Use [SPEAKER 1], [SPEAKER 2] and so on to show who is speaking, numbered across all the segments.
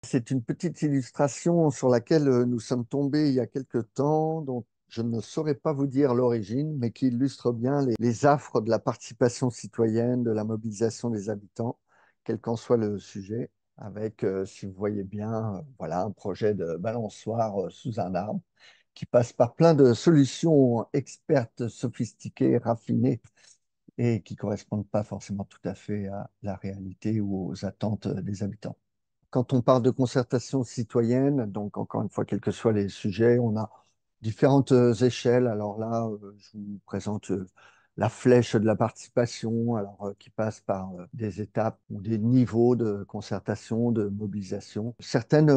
[SPEAKER 1] C'est une petite illustration sur laquelle nous sommes tombés il y a quelque temps, dont je ne saurais pas vous dire l'origine, mais qui illustre bien les affres de la participation citoyenne, de la mobilisation des habitants, quel qu'en soit le sujet, avec, si vous voyez bien, voilà, un projet de balançoire sous un arbre qui passe par plein de solutions expertes, sophistiquées, raffinées, et qui ne correspondent pas forcément tout à fait à la réalité ou aux attentes des habitants. Quand on parle de concertation citoyenne, donc encore une fois, quels que soient les sujets, on a différentes échelles. Alors là, je vous présente la flèche de la participation, qui passe par des étapes ou des niveaux de concertation, de mobilisation. Certaines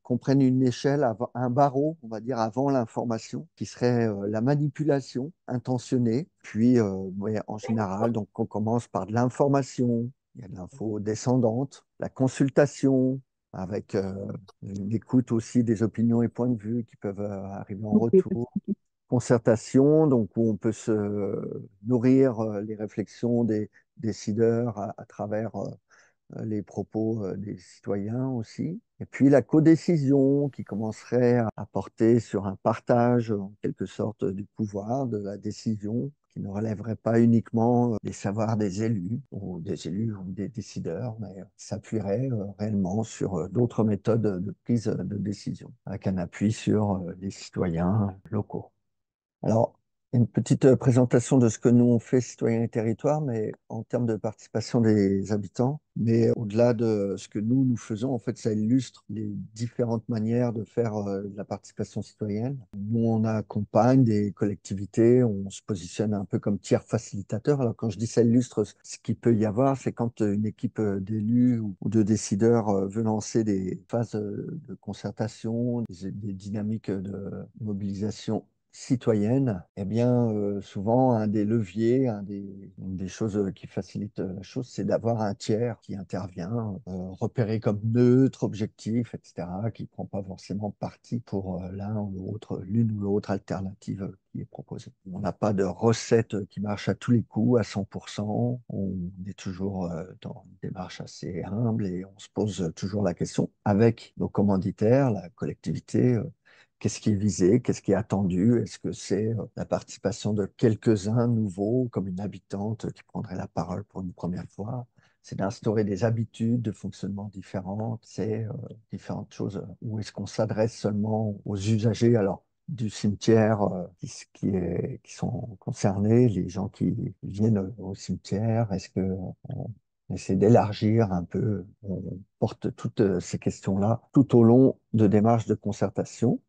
[SPEAKER 1] comprennent une échelle, un barreau, on va dire, avant l'information, qui serait la manipulation intentionnée. Puis, ouais, en général, donc on commence par de l'information. Il y a de l'info descendante, la consultation, avec une écoute aussi des opinions et points de vue qui peuvent arriver en retour. Concertation, donc où on peut se nourrir les réflexions des décideurs à travers les propos des citoyens aussi. Et puis la codécision qui commencerait à porter sur un partage en quelque sorte du pouvoir, de la décision, qui ne relèverait pas uniquement des savoirs des élus ou des décideurs, mais s'appuierait réellement sur d'autres méthodes de prise de décision, avec un appui sur les citoyens locaux. Alors, une petite présentation de ce que nous on fait, Citoyens et Territoires, mais en termes de participation des habitants. Mais au-delà de ce que nous faisons, en fait, ça illustre les différentes manières de faire de la participation citoyenne. Nous, on accompagne des collectivités, on se positionne un peu comme tiers facilitateur. Alors, quand je dis ça illustre ce qu'il peut y avoir, c'est quand une équipe d'élus ou de décideurs veut lancer des phases de concertation, des dynamiques de mobilisation citoyenne, eh bien, souvent, un des leviers, une des choses qui facilitent la chose, c'est d'avoir un tiers qui intervient, repéré comme neutre, objectif, etc., qui ne prend pas forcément parti pour l'une ou l'autre alternative qui est proposée. On n'a pas de recette qui marche à tous les coups, à 100%. On est toujours dans une démarche assez humble et on se pose toujours la question avec nos commanditaires, la collectivité. Qu'est-ce qui est visé? Qu'est-ce qui est attendu? Est-ce que c'est la participation de quelques-uns nouveaux, comme une habitante qui prendrait la parole pour une première fois? C'est d'instaurer des habitudes de fonctionnement différentes, c'est différentes choses. Ou est-ce qu'on s'adresse seulement aux usagers alors, du cimetière qui sont concernés, les gens qui viennent au cimetière? Est-ce que on essaie d'élargir un peu, on porte toutes ces questions-là tout au long de démarches de concertation.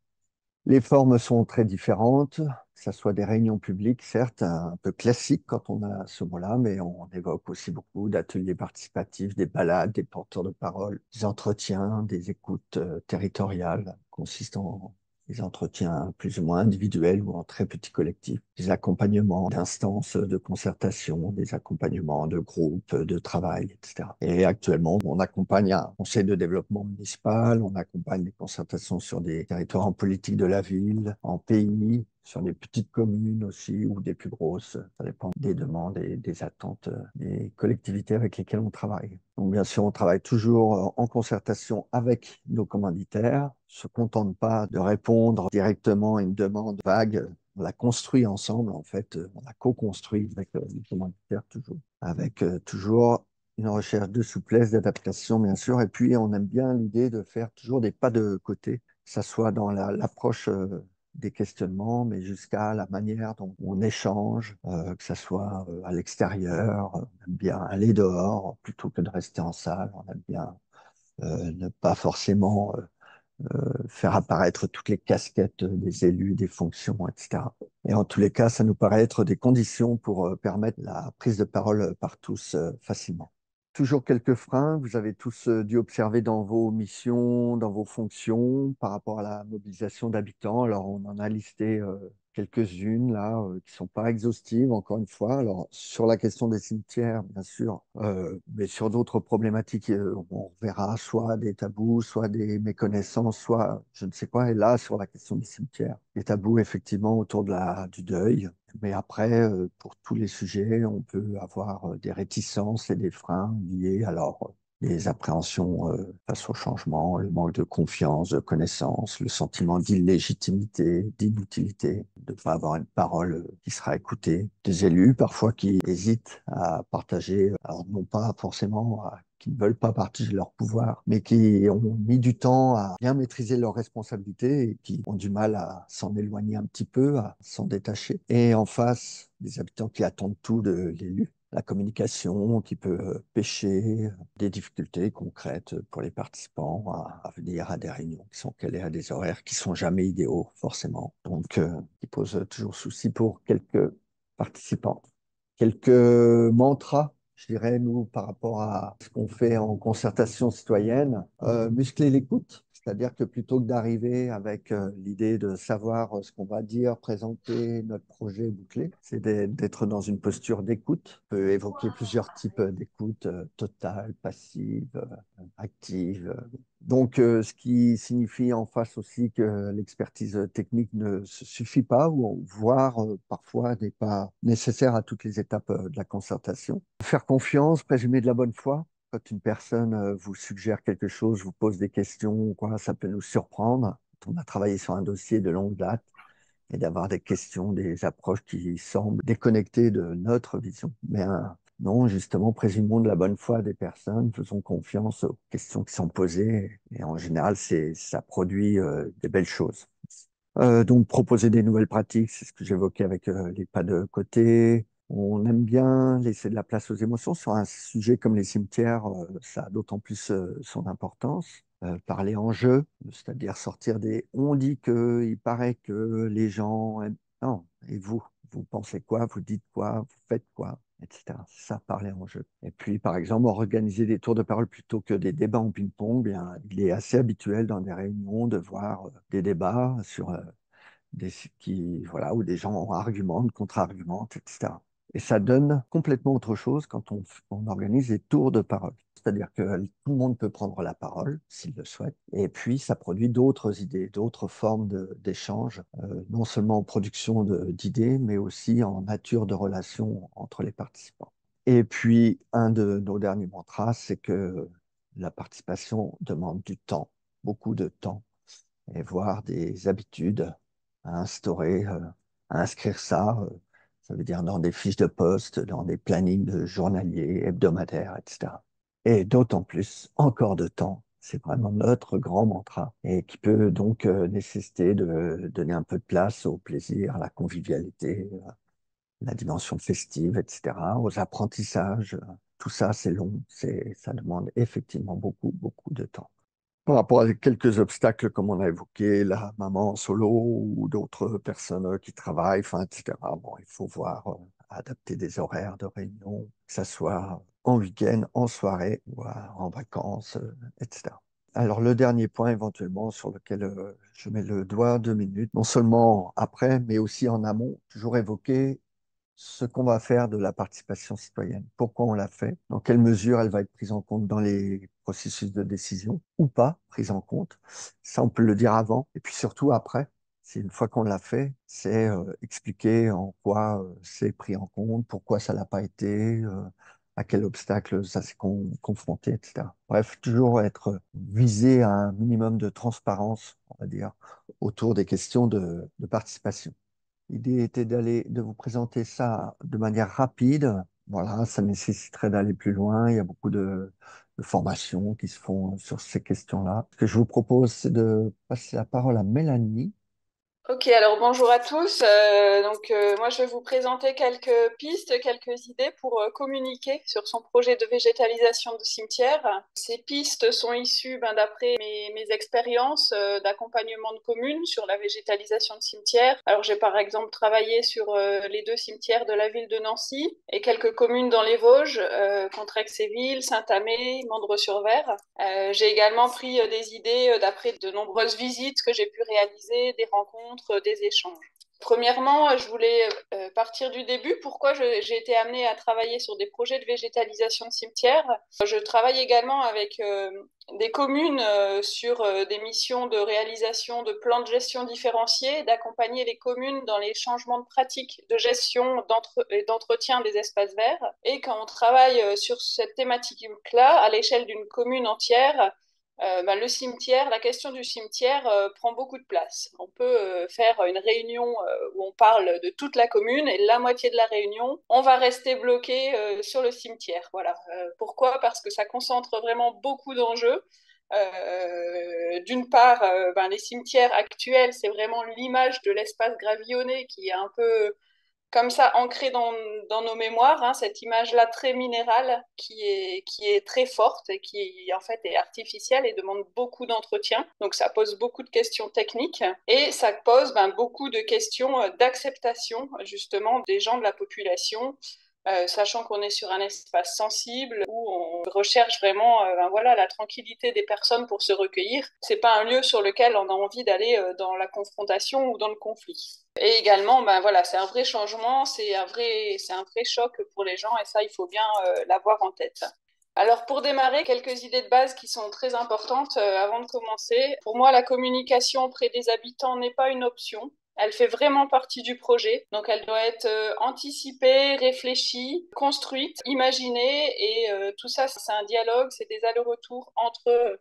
[SPEAKER 1] Les formes sont très différentes, que ce soit des réunions publiques, certes, un peu classiques quand on a ce mot-là, mais on évoque aussi beaucoup d'ateliers participatifs, des balades, des porteurs de parole, des entretiens, des écoutes territoriales consistant des entretiens plus ou moins individuels ou en très petits collectifs, des accompagnements d'instances de concertation, des accompagnements de groupes de travail, etc. Et actuellement, on accompagne un conseil de développement municipal, on accompagne des concertations sur des territoires en politique de la ville, en pays, sur des petites communes aussi ou des plus grosses. Ça dépend des demandes et des attentes des collectivités avec lesquelles on travaille. Donc, bien sûr, on travaille toujours en concertation avec nos commanditaires, se contente pas de répondre directement à une demande vague. On la construit ensemble, en fait, on la co-construit avec les commanditaires toujours, avec toujours une recherche de souplesse, d'adaptation, bien sûr. Et puis, on aime bien l'idée de faire toujours des pas de côté, que ça soit dans l'approche des questionnements, mais jusqu'à la manière dont on échange, que ça soit à l'extérieur. On aime bien aller dehors plutôt que de rester en salle. On aime bien ne pas forcément faire apparaître toutes les casquettes des élus, des fonctions, etc. Et en tous les cas, ça nous paraît être des conditions pour permettre la prise de parole par tous facilement. Toujours quelques freins que vous avez tous dû observer dans vos missions, dans vos fonctions par rapport à la mobilisation d'habitants. Alors, on en a listé quelques-unes là qui sont pas exhaustives, encore une fois. Alors, sur la question des cimetières, bien sûr, mais sur d'autres problématiques, on verra soit des tabous, soit des méconnaissances, soit je ne sais quoi. Et là, sur la question des cimetières, des tabous effectivement autour du deuil. Mais après, pour tous les sujets, on peut avoir des réticences et des freins liés alors les appréhensions face au changement, le manque de confiance, de connaissance, le sentiment d'illégitimité, d'inutilité, de ne pas avoir une parole qui sera écoutée, des élus parfois qui hésitent à partager, alors non pas forcément qui ne veulent pas partager leur pouvoir, mais qui ont mis du temps à bien maîtriser leurs responsabilités et qui ont du mal à s'en éloigner un petit peu, à s'en détacher. Et en face, des habitants qui attendent tout de l'élu. La communication qui peut pêcher, des difficultés concrètes pour les participants à venir à des réunions qui sont calées à des horaires qui sont jamais idéaux, forcément. Donc, qui posent toujours souci pour quelques participants. Quelques mantras, je dirais, nous, par rapport à ce qu'on fait en concertation citoyenne. Muscler l'écoute, c'est-à-dire que plutôt que d'arriver avec l'idée de savoir ce qu'on va dire, présenter notre projet bouclé, c'est d'être dans une posture d'écoute. On peut évoquer plusieurs types d'écoute, totale, passive, active. Donc, ce qui signifie en face aussi que l'expertise technique ne se suffit pas, ou voire parfois n'est pas nécessaire à toutes les étapes de la concertation. Faire confiance, présumer de la bonne foi. Quand une personne vous suggère quelque chose, vous pose des questions, ou quoi, ça peut nous surprendre. Quand on a travaillé sur un dossier de longue date et d'avoir des questions, des approches qui semblent déconnectées de notre vision. Mais non, justement, présumons de la bonne foi des personnes, faisons confiance aux questions qui sont posées, et en général, ça produit des belles choses. Donc, proposer des nouvelles pratiques, c'est ce que j'évoquais avec les pas de côté. On aime bien laisser de la place aux émotions. Sur un sujet comme les cimetières, ça a d'autant plus son importance. Parler en jeu, c'est-à-dire sortir des on dit que, il paraît que les gens aiment. Non, et vous pensez quoi, vous dites quoi, vous faites quoi, etc. C'est ça, parler en jeu. Et puis, par exemple, organiser des tours de parole plutôt que des débats en ping-pong, bien, il est assez habituel dans des réunions de voir des débats sur voilà, où des gens argumentent, contre-argumentent, etc. Et ça donne complètement autre chose quand on organise des tours de parole. C'est-à-dire que tout le monde peut prendre la parole s'il le souhaite. Et puis, ça produit d'autres idées, d'autres formes d'échange, non seulement en production d'idées, mais aussi en nature de relations entre les participants. Et puis, un de nos derniers mantras, c'est que la participation demande du temps, beaucoup de temps, et voir des habitudes à instaurer, à inscrire ça. Ça veut dire dans des fiches de poste, dans des plannings de journaliers, hebdomadaires, etc. Et d'autant plus, encore de temps. C'est vraiment notre grand mantra et qui peut donc nécessiter de donner un peu de place au plaisir, à la convivialité, la dimension festive, etc., aux apprentissages. Tout ça, c'est long, ça demande effectivement beaucoup, beaucoup de temps. Par rapport à quelques obstacles, comme on a évoqué, la maman en solo ou d'autres personnes qui travaillent, enfin, etc. Bon, il faut voir, adapter des horaires de réunion, que ce soit en week-end, en soirée ou en vacances, etc. Alors, le dernier point éventuellement sur lequel je mets le doigt 2 minutes, non seulement après, mais aussi en amont, toujours évoquer ce qu'on va faire de la participation citoyenne, pourquoi on la fait, dans quelle mesure elle va être prise en compte dans les processus de décision ou pas prise en compte. Ça, on peut le dire avant. Et puis surtout après, c'est une fois qu'on l'a fait, c'est expliquer en quoi c'est pris en compte, pourquoi ça l'a pas été, à quel obstacle ça s'est confronté, etc. Bref, toujours être visé à un minimum de transparence, on va dire, autour des questions de participation. L'idée était de vous présenter ça de manière rapide. Voilà, ça nécessiterait d'aller plus loin. Il y a beaucoup de formations qui se font sur ces questions-là. Ce que je vous propose, c'est de passer la parole à Mélanie.
[SPEAKER 2] Ok, alors bonjour à tous. Moi, je vais vous présenter quelques pistes, quelques idées pour communiquer sur son projet de végétalisation de cimetière. Ces pistes sont issues d'après mes expériences d'accompagnement de communes sur la végétalisation de cimetières. Alors, j'ai par exemple travaillé sur les 2 cimetières de la ville de Nancy et quelques communes dans les Vosges, Contrexéville, Saint-Amé, Mandres-sur-Ver. J'ai également pris des idées d'après de nombreuses visites que j'ai pu réaliser, des rencontres, des échanges. Premièrement, je voulais partir du début. Pourquoi j'ai été amenée à travailler sur des projets de végétalisation de cimetières? Je travaille également avec des communes sur des missions de réalisation de plans de gestion différenciés, d'accompagner les communes dans les changements de pratiques de gestion et d'entretien des espaces verts. Et quand on travaille sur cette thématique-là, à l'échelle d'une commune entière, le cimetière, la question du cimetière prend beaucoup de place. On peut faire une réunion où on parle de toute la commune et la moitié de la réunion, on va rester bloqué sur le cimetière. Voilà. Pourquoi? Parce que ça concentre vraiment beaucoup d'enjeux. D'une part, les cimetières actuels, c'est vraiment l'image de l'espace gravillonné qui est un peu comme ça ancrée dans nos mémoires, hein, cette image-là très minérale qui est très forte et qui en fait est artificielle et demande beaucoup d'entretien. Donc ça pose beaucoup de questions techniques et ça pose beaucoup de questions d'acceptation justement des gens de la population. Sachant qu'on est sur un espace sensible où on recherche vraiment la tranquillité des personnes pour se recueillir. C'est pas un lieu sur lequel on a envie d'aller dans la confrontation ou dans le conflit. Et également, c'est un vrai changement, c'est un vrai choc pour les gens et ça, il faut bien l'avoir en tête. Alors pour démarrer, quelques idées de base qui sont très importantes avant de commencer. Pour moi, la communication auprès des habitants n'est pas une option. Elle fait vraiment partie du projet, donc elle doit être anticipée, réfléchie, construite, imaginée, et tout ça, c'est un dialogue, c'est des allers-retours entre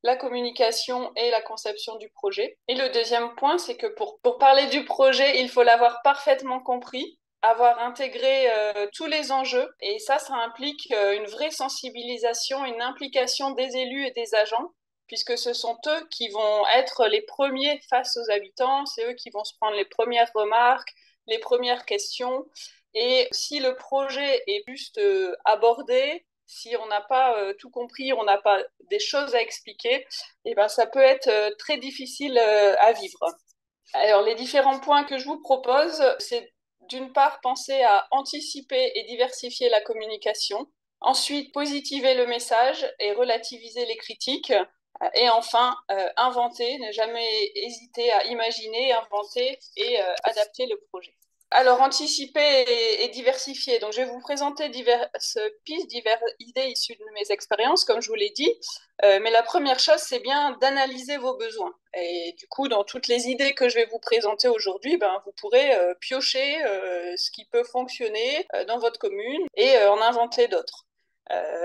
[SPEAKER 2] la communication et la conception du projet. Et le deuxième point, c'est que pour parler du projet, il faut l'avoir parfaitement compris, avoir intégré tous les enjeux, et ça implique une vraie sensibilisation, une implication des élus et des agents, puisque ce sont eux qui vont être les premiers face aux habitants, c'est eux qui vont se prendre les premières remarques, les premières questions. Et si le projet est juste abordé, si on n'a pas tout compris, on n'a pas des choses à expliquer, et ça peut être très difficile à vivre. Alors, les différents points que je vous propose, c'est d'une part penser à anticiper et diversifier la communication, ensuite positiver le message et relativiser les critiques, et enfin inventer, ne jamais hésiter à imaginer, inventer et adapter le projet. Alors, anticiper et diversifier. Donc, je vais vous présenter diverses pistes, diverses idées issues de mes expériences, comme je vous l'ai dit. Mais la première chose, c'est bien d'analyser vos besoins. Et du coup, dans toutes les idées que je vais vous présenter aujourd'hui, vous pourrez piocher ce qui peut fonctionner dans votre commune et en inventer d'autres.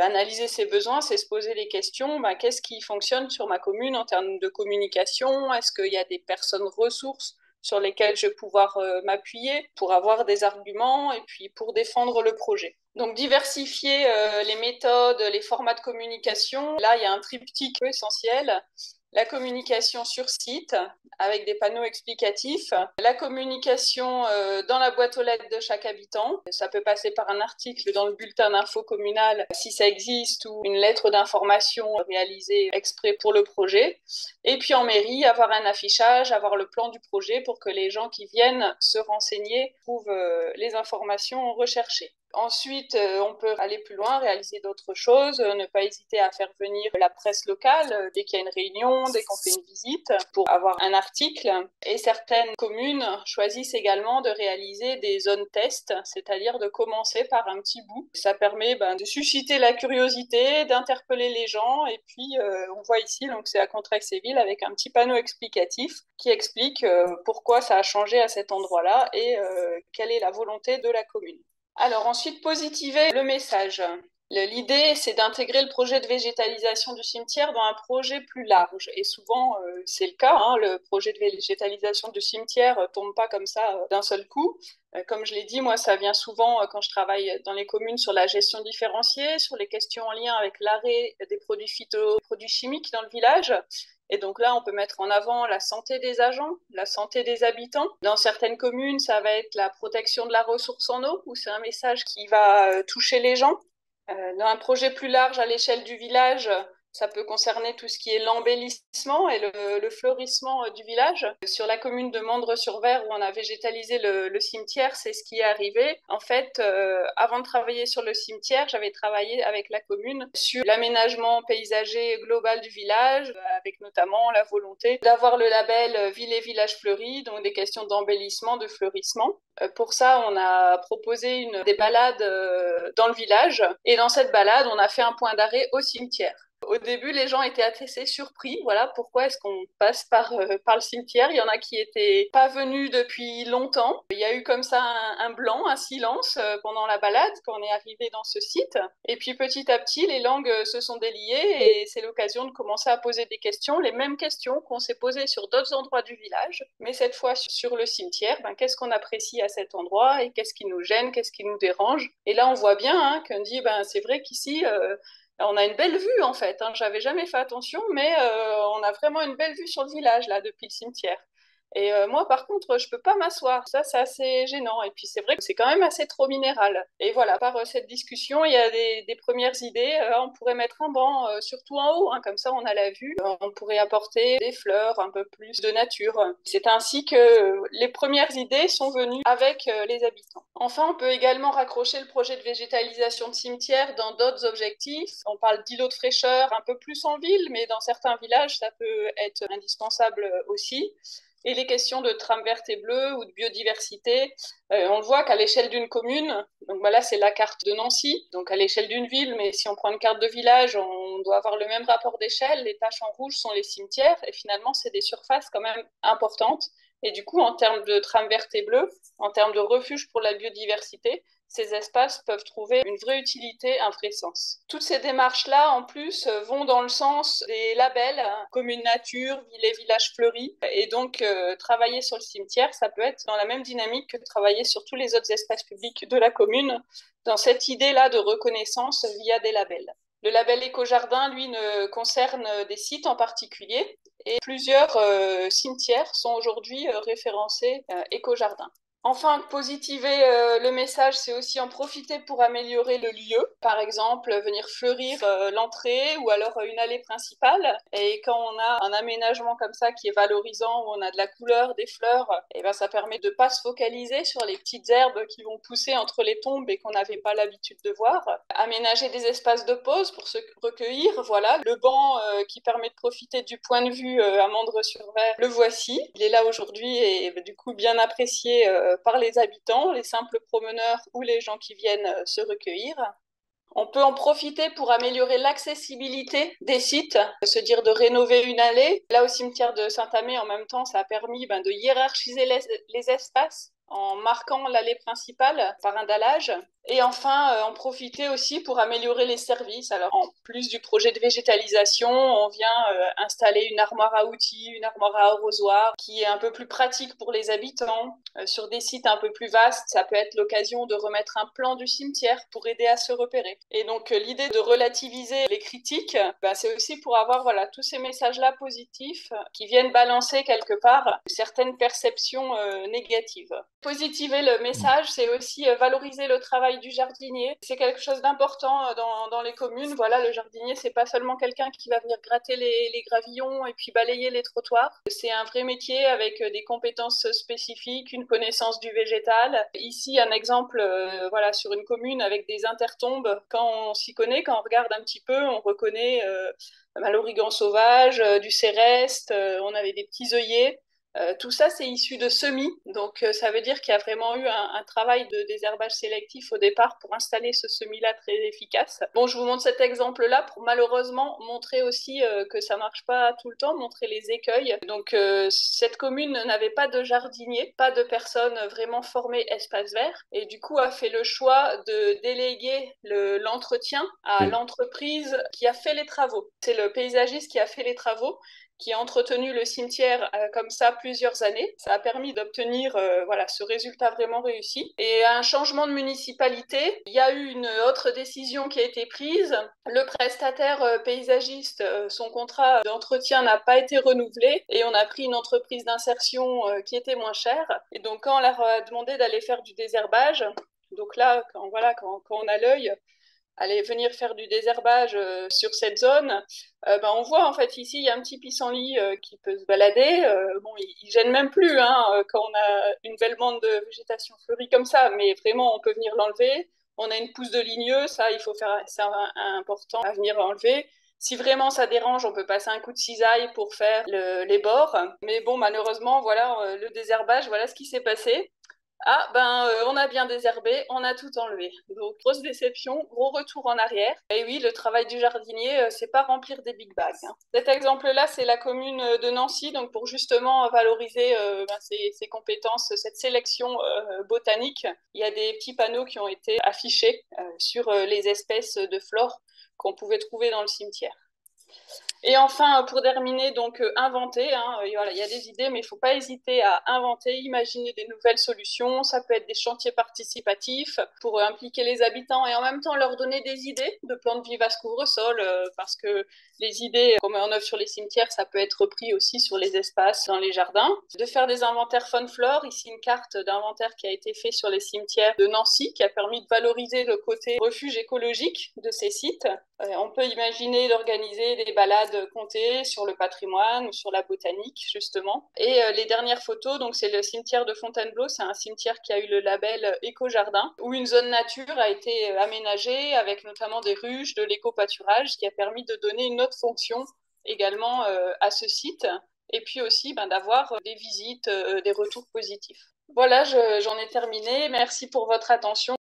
[SPEAKER 2] Analyser ses besoins, c'est se poser les questions, qu'est-ce qui fonctionne sur ma commune en termes de communication? Est-ce qu'il y a des personnes ressources sur lesquels je vais pouvoir m'appuyer pour avoir des arguments et puis pour défendre le projet. Donc diversifier les méthodes, les formats de communication. Là, il y a un triptyque essentiel. La communication sur site avec des panneaux explicatifs, la communication dans la boîte aux lettres de chaque habitant. Ça peut passer par un article dans le bulletin d'info communal si ça existe ou une lettre d'information réalisée exprès pour le projet. Et puis en mairie, avoir un affichage, avoir le plan du projet pour que les gens qui viennent se renseigner trouvent les informations recherchées. Ensuite, on peut aller plus loin, réaliser d'autres choses, ne pas hésiter à faire venir la presse locale dès qu'il y a une réunion, dès qu'on fait une visite, pour avoir un article. Et certaines communes choisissent également de réaliser des zones tests, c'est-à-dire de commencer par un petit bout. Ça permet de susciter la curiosité, d'interpeller les gens. Et puis, on voit ici, donc c'est à Contrexéville avec un petit panneau explicatif qui explique pourquoi ça a changé à cet endroit-là et quelle est la volonté de la commune. Alors ensuite, positiver le message. L'idée, c'est d'intégrer le projet de végétalisation du cimetière dans un projet plus large. Et souvent, c'est le cas. Le projet de végétalisation du cimetière ne tombe pas comme ça d'un seul coup. Comme je l'ai dit, moi, ça vient souvent quand je travaille dans les communes sur la gestion différenciée, sur les questions en lien avec l'arrêt des produits phyto, produits chimiques dans le village. Et donc là, on peut mettre en avant la santé des agents, la santé des habitants. Dans certaines communes, ça va être la protection de la ressource en eau, où c'est un message qui va toucher les gens. Dans un projet plus large à l'échelle du village, Ça peut concerner tout ce qui est l'embellissement et le fleurissement du village. Sur la commune de Mandres-sur-Ver, où on a végétalisé le cimetière, c'est ce qui est arrivé. En fait, avant de travailler sur le cimetière, j'avais travaillé avec la commune sur l'aménagement paysager global du village, avec notamment la volonté d'avoir le label Ville et Village Fleuris, donc des questions d'embellissement, de fleurissement. Pour ça, on a proposé des balades dans le village. Et dans cette balade, on a fait un point d'arrêt au cimetière. Au début, les gens étaient assez surpris. Voilà, pourquoi est-ce qu'on passe par le cimetière? Il y en a qui étaient pas venus depuis longtemps. Il y a eu comme ça un blanc, un silence pendant la balade quand on est arrivé dans ce site. Et puis petit à petit, les langues se sont déliées et c'est l'occasion de commencer à poser des questions, les mêmes questions qu'on s'est posées sur d'autres endroits du village, mais cette fois sur le cimetière. Qu'est-ce qu'on apprécie à cet endroit et qu'est-ce qui nous gêne, qu'est-ce qui nous dérange? Et là, on voit bien qu'on dit, c'est vrai qu'ici, on a une belle vue en fait. J'avais jamais fait attention, mais on a vraiment une belle vue sur le village là depuis le cimetière. Et moi, par contre, je peux pas m'asseoir. Ça, c'est assez gênant. Et puis, c'est vrai que c'est quand même assez trop minéral. Et voilà, par cette discussion, il y a des premières idées. On pourrait mettre un banc, surtout en haut, comme ça, on a la vue. On pourrait apporter des fleurs, un peu plus de nature. C'est ainsi que les premières idées sont venues avec les habitants. Enfin, on peut également raccrocher le projet de végétalisation de cimetière dans d'autres objectifs. On parle d'îlots de fraîcheur un peu plus en ville, mais dans certains villages, ça peut être indispensable aussi. Et les questions de trame verte et bleue ou de biodiversité, on le voit qu'à l'échelle d'une commune, donc là c'est la carte de Nancy, donc à l'échelle d'une ville, mais si on prend une carte de village, on doit avoir le même rapport d'échelle. Les taches en rouge sont les cimetières et finalement c'est des surfaces quand même importantes. Et du coup, en termes de trame verte et bleue, en termes de refuge pour la biodiversité, ces espaces peuvent trouver une vraie utilité, un vrai sens. Toutes ces démarches-là, en plus, vont dans le sens des labels, commune nature, ville et village fleuris. Et donc, travailler sur le cimetière, ça peut être dans la même dynamique que travailler sur tous les autres espaces publics de la commune, dans cette idée-là de reconnaissance via des labels. Le label éco-jardin, lui, ne concerne des sites en particulier. Et plusieurs cimetières sont aujourd'hui référencés éco-jardin. Enfin, positiver le message, c'est aussi en profiter pour améliorer le lieu. Par exemple, venir fleurir l'entrée ou alors une allée principale. Et quand on a un aménagement comme ça qui est valorisant, où on a de la couleur, des fleurs, ça permet de ne pas se focaliser sur les petites herbes qui vont pousser entre les tombes et qu'on n'avait pas l'habitude de voir. Aménager des espaces de pause pour se recueillir. Voilà, le banc qui permet de profiter du point de vue à Mandres-sur-Ver, le voici. Il est là aujourd'hui et du coup bien apprécié par les habitants, les simples promeneurs ou les gens qui viennent se recueillir. On peut en profiter pour améliorer l'accessibilité des sites, se dire de rénover une allée. Là, au cimetière de Saint-Amé, en même temps, ça a permis de hiérarchiser les espaces en marquant l'allée principale par un dallage. Et enfin, en profiter aussi pour améliorer les services. Alors, en plus du projet de végétalisation, on vient installer une armoire à outils, une armoire à arrosoir, qui est un peu plus pratique pour les habitants. Sur des sites un peu plus vastes, ça peut être l'occasion de remettre un plan du cimetière pour aider à se repérer. Et donc, l'idée de relativiser les critiques, c'est aussi pour avoir tous ces messages-là positifs qui viennent balancer quelque part certaines perceptions négatives. Positiver le message, c'est aussi valoriser le travail du jardinier. C'est quelque chose d'important dans les communes. Voilà, le jardinier, c'est pas seulement quelqu'un qui va venir gratter les gravillons et puis balayer les trottoirs. C'est un vrai métier avec des compétences spécifiques, une connaissance du végétal. Ici, un exemple, sur une commune avec des intertombes. Quand on s'y connaît, quand on regarde un petit peu, on reconnaît l'origan sauvage, du céreste, on avait des petits œillets. Tout ça, c'est issu de semis, donc ça veut dire qu'il y a vraiment eu un travail de désherbage sélectif au départ pour installer ce semis-là très efficace. Bon, je vous montre cet exemple-là pour malheureusement montrer aussi que ça marche pas tout le temps, montrer les écueils. Donc cette commune n'avait pas de jardinier, pas de personnes vraiment formées espace vert, et du coup a fait le choix de déléguer l'entretien à l'entreprise qui a fait les travaux. C'est le paysagiste qui a fait les travaux, qui a entretenu le cimetière comme ça plusieurs années. Ça a permis d'obtenir ce résultat vraiment réussi. Et à un changement de municipalité, il y a eu une autre décision qui a été prise. Le prestataire paysagiste, son contrat d'entretien n'a pas été renouvelé et on a pris une entreprise d'insertion qui était moins chère. Et donc quand on leur a demandé d'aller faire du désherbage, donc là, quand on a l'œil, aller venir faire du désherbage sur cette zone, on voit en fait ici, il y a un petit pissenlit qui peut se balader. Bon, il gêne même plus hein, quand on a une belle bande de végétation fleurie comme ça, mais vraiment, on peut venir l'enlever. On a une pousse de ligneux, ça, il faut faire, c'est important à venir enlever. Si vraiment ça dérange, on peut passer un coup de cisaille pour faire les bords. Mais bon, malheureusement, voilà, le désherbage, voilà ce qui s'est passé. Ah, on a bien désherbé, on a tout enlevé. Donc, grosse déception, gros retour en arrière. Et oui, le travail du jardinier, c'est pas remplir des big bags, hein. Cet exemple-là, c'est la commune de Nancy, donc pour justement valoriser ses compétences, cette sélection botanique, il y a des petits panneaux qui ont été affichés sur les espèces de flore qu'on pouvait trouver dans le cimetière. Et enfin, pour terminer, donc inventer, hein, voilà, il y a des idées, mais il ne faut pas hésiter à inventer, imaginer des nouvelles solutions. Ça peut être des chantiers participatifs pour impliquer les habitants et en même temps leur donner des idées de plantes vivaces couvre-sol, parce que les idées qu'on met en œuvre sur les cimetières, ça peut être repris aussi sur les espaces dans les jardins. De faire des inventaires fun-flore, ici une carte d'inventaire qui a été faite sur les cimetières de Nancy, qui a permis de valoriser le côté refuge écologique de ces sites. On peut imaginer d'organiser des balades comptées sur le patrimoine ou sur la botanique, justement. Et les dernières photos, donc c'est le cimetière de Fontainebleau, c'est un cimetière qui a eu le label Éco-Jardin, où une zone nature a été aménagée avec notamment des ruches, de l'éco-pâturage, qui a permis de donner une autre fonction également à ce site, et puis aussi d'avoir des visites, des retours positifs. Voilà, j'en ai terminé. Merci pour votre attention.